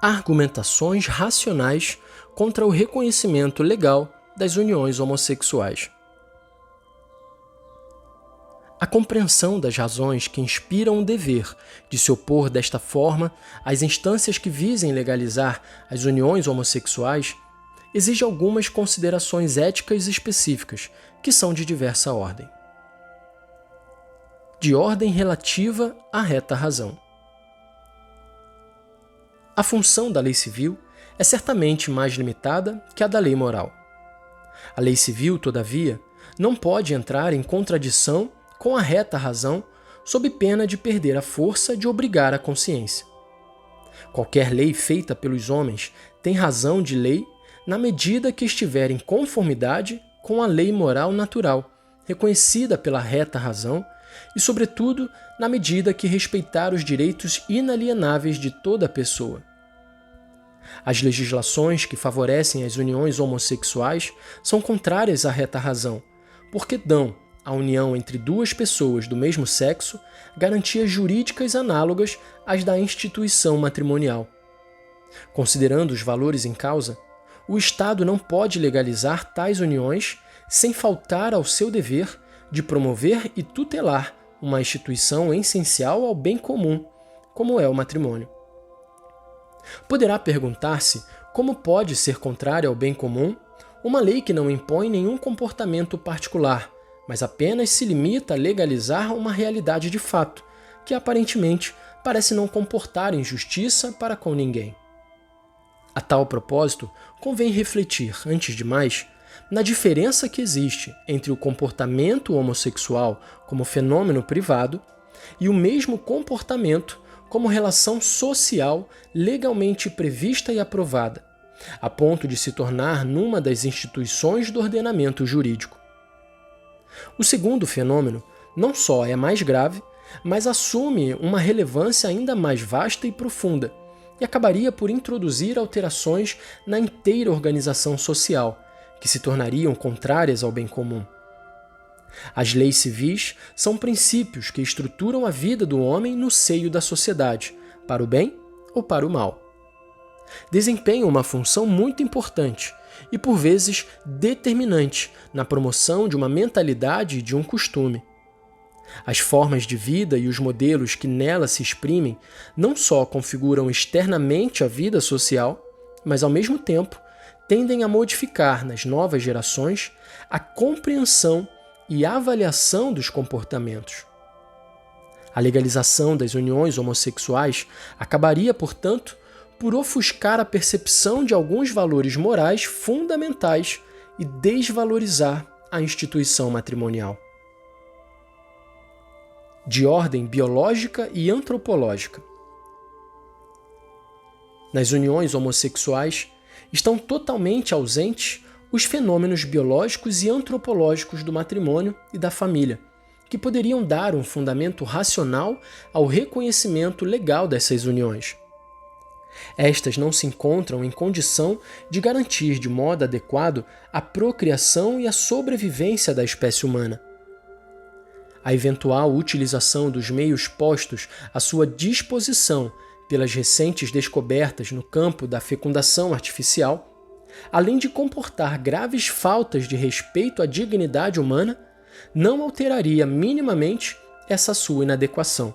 argumentações racionais contra o reconhecimento legal das uniões homossexuais. A compreensão das razões que inspiram o dever de se opor desta forma às instâncias que visem legalizar as uniões homossexuais exige algumas considerações éticas específicas, que são de diversa ordem. De ordem relativa à reta razão. A função da lei civil é certamente mais limitada que a da lei moral. A lei civil, todavia, não pode entrar em contradição com a reta razão sob pena de perder a força de obrigar a consciência. Qualquer lei feita pelos homens tem razão de lei na medida que estiver em conformidade com a lei moral natural, reconhecida pela reta razão, e, sobretudo, na medida que respeitar os direitos inalienáveis de toda pessoa. As legislações que favorecem as uniões homossexuais são contrárias à reta razão, porque dão à união entre duas pessoas do mesmo sexo garantias jurídicas análogas às da instituição matrimonial. Considerando os valores em causa, o Estado não pode legalizar tais uniões sem faltar ao seu dever de promover e tutelar uma instituição essencial ao bem comum, como é o matrimônio. Poderá perguntar-se como pode ser contrária ao bem comum uma lei que não impõe nenhum comportamento particular, mas apenas se limita a legalizar uma realidade de fato, que aparentemente parece não comportar injustiça para com ninguém. A tal propósito, convém refletir, antes de mais, na diferença que existe entre o comportamento homossexual como fenômeno privado e o mesmo comportamento como relação social legalmente prevista e aprovada, a ponto de se tornar numa das instituições do ordenamento jurídico. O segundo fenômeno não só é mais grave, mas assume uma relevância ainda mais vasta e profunda, e acabaria por introduzir alterações na inteira organização social, que se tornariam contrárias ao bem comum. As leis civis são princípios que estruturam a vida do homem no seio da sociedade, para o bem ou para o mal. Desempenham uma função muito importante e, por vezes, determinante na promoção de uma mentalidade e de um costume. As formas de vida e os modelos que nela se exprimem não só configuram externamente a vida social, mas, ao mesmo tempo, tendem a modificar nas novas gerações a compreensão e avaliação dos comportamentos. A legalização das uniões homossexuais acabaria, portanto, por ofuscar a percepção de alguns valores morais fundamentais e desvalorizar a instituição matrimonial. De ordem biológica e antropológica. Nas uniões homossexuais estão totalmente ausentes os fenômenos biológicos e antropológicos do matrimônio e da família, que poderiam dar um fundamento racional ao reconhecimento legal dessas uniões. Estas não se encontram em condição de garantir de modo adequado a procriação e a sobrevivência da espécie humana. A eventual utilização dos meios postos à sua disposição pelas recentes descobertas no campo da fecundação artificial, além de comportar graves faltas de respeito à dignidade humana, não alteraria minimamente essa sua inadequação.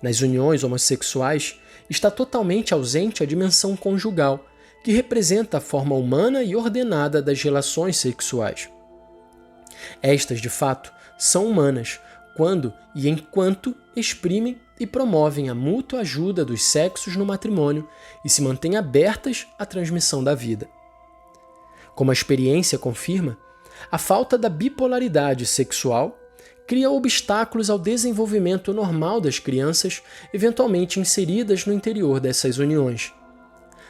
Nas uniões homossexuais está totalmente ausente a dimensão conjugal, que representa a forma humana e ordenada das relações sexuais. Estas, de fato, são humanas quando e enquanto exprimem e promovem a mútua ajuda dos sexos no matrimônio e se mantêm abertas à transmissão da vida. Como a experiência confirma, a falta da bipolaridade sexual cria obstáculos ao desenvolvimento normal das crianças eventualmente inseridas no interior dessas uniões.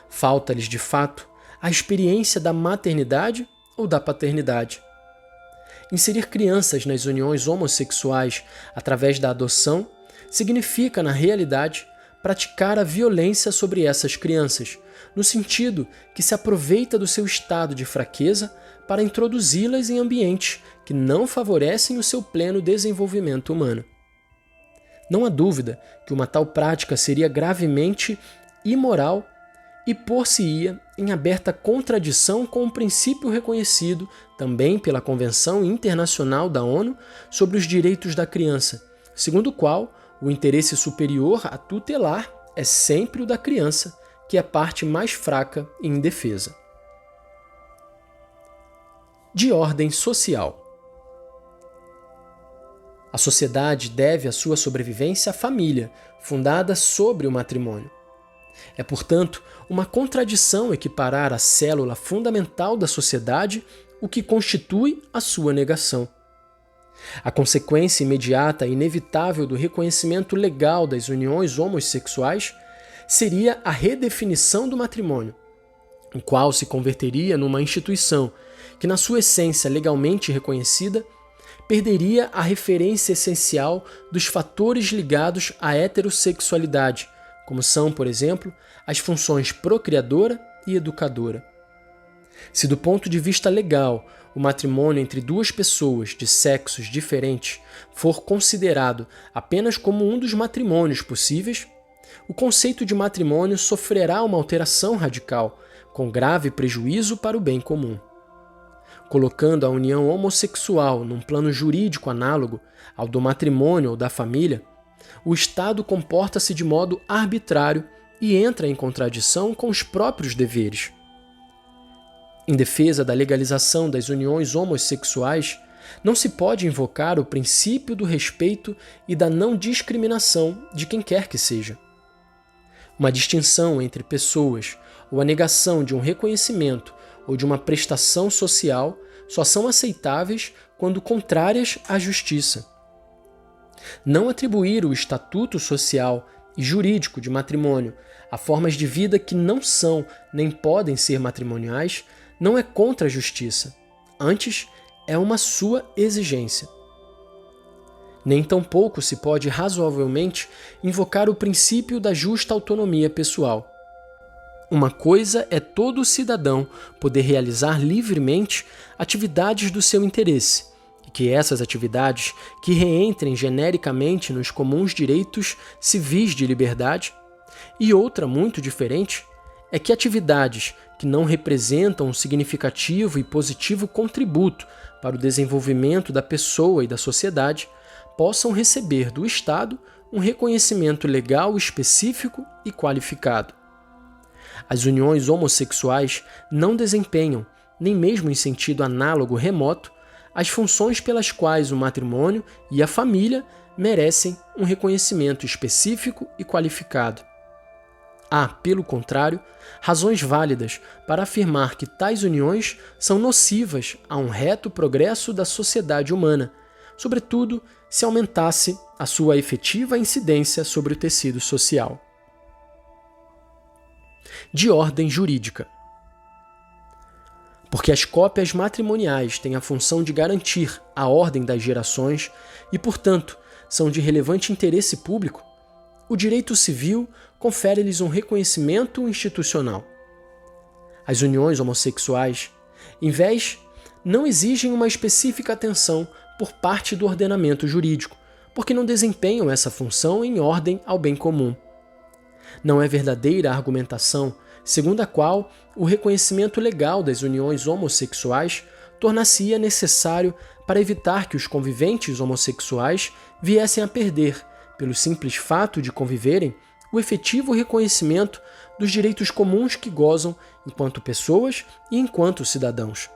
Falta-lhes, de fato, a experiência da maternidade ou da paternidade. Inserir crianças nas uniões homossexuais através da adoção significa, na realidade, praticar a violência sobre essas crianças, no sentido que se aproveita do seu estado de fraqueza para introduzi-las em ambientes que não favorecem o seu pleno desenvolvimento humano. Não há dúvida que uma tal prática seria gravemente imoral e por-se-ia em aberta contradição com o princípio reconhecido também pela Convenção Internacional da ONU sobre os Direitos da Criança, segundo o qual o interesse superior a tutelar é sempre o da criança, que é a parte mais fraca e indefesa. De ordem social. A sociedade deve a sua sobrevivência à família, fundada sobre o matrimônio. É, portanto, uma contradição equiparar a célula fundamental da sociedade o que constitui a sua negação. A consequência imediata e inevitável do reconhecimento legal das uniões homossexuais seria a redefinição do matrimônio, o qual se converteria numa instituição que, na sua essência legalmente reconhecida, perderia a referência essencial dos fatores ligados à heterossexualidade, como são, por exemplo, as funções procriadora e educadora. Se do ponto de vista legal o matrimônio entre duas pessoas de sexos diferentes for considerado apenas como um dos matrimônios possíveis, o conceito de matrimônio sofrerá uma alteração radical, com grave prejuízo para o bem comum. Colocando a união homossexual num plano jurídico análogo ao do matrimônio ou da família, o Estado comporta-se de modo arbitrário e entra em contradição com os próprios deveres. Em defesa da legalização das uniões homossexuais, não se pode invocar o princípio do respeito e da não discriminação de quem quer que seja. Uma distinção entre pessoas ou a negação de um reconhecimento ou de uma prestação social só são aceitáveis quando contrárias à justiça. Não atribuir o estatuto social e jurídico de matrimônio a formas de vida que não são nem podem ser matrimoniais não é contra a justiça, antes é uma sua exigência. Nem tampouco se pode razoavelmente invocar o princípio da justa autonomia pessoal. Uma coisa é todo cidadão poder realizar livremente atividades do seu interesse, e que essas atividades que reentrem genericamente nos comuns direitos civis de liberdade, e outra muito diferente é que atividades que não representam um significativo e positivo contributo para o desenvolvimento da pessoa e da sociedade possam receber do Estado um reconhecimento legal específico e qualificado. As uniões homossexuais não desempenham, nem mesmo em sentido análogo remoto, as funções pelas quais o matrimônio e a família merecem um reconhecimento específico e qualificado. Há, pelo contrário, razões válidas para afirmar que tais uniões são nocivas a um reto progresso da sociedade humana, sobretudo se aumentasse a sua efetiva incidência sobre o tecido social. De ordem jurídica. Porque as cópias matrimoniais têm a função de garantir a ordem das gerações e, portanto, são de relevante interesse público, o direito civil confere-lhes um reconhecimento institucional. As uniões homossexuais, em vez, não exigem uma específica atenção por parte do ordenamento jurídico, porque não desempenham essa função em ordem ao bem comum. Não é verdadeira a argumentação segundo a qual o reconhecimento legal das uniões homossexuais tornar-se-ia necessário para evitar que os conviventes homossexuais viessem a perder, pelo simples fato de conviverem, o efetivo reconhecimento dos direitos comuns que gozam enquanto pessoas e enquanto cidadãos.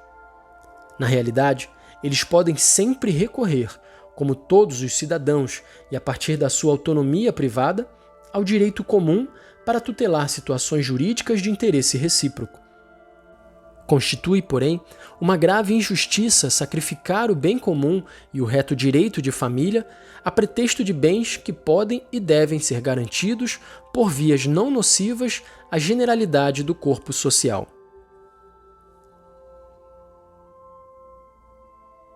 Na realidade, eles podem sempre recorrer, como todos os cidadãos e a partir da sua autonomia privada, ao direito comum para tutelar situações jurídicas de interesse recíproco. Constitui, porém, uma grave injustiça sacrificar o bem comum e o reto direito de família a pretexto de bens que podem e devem ser garantidos por vias não nocivas à generalidade do corpo social.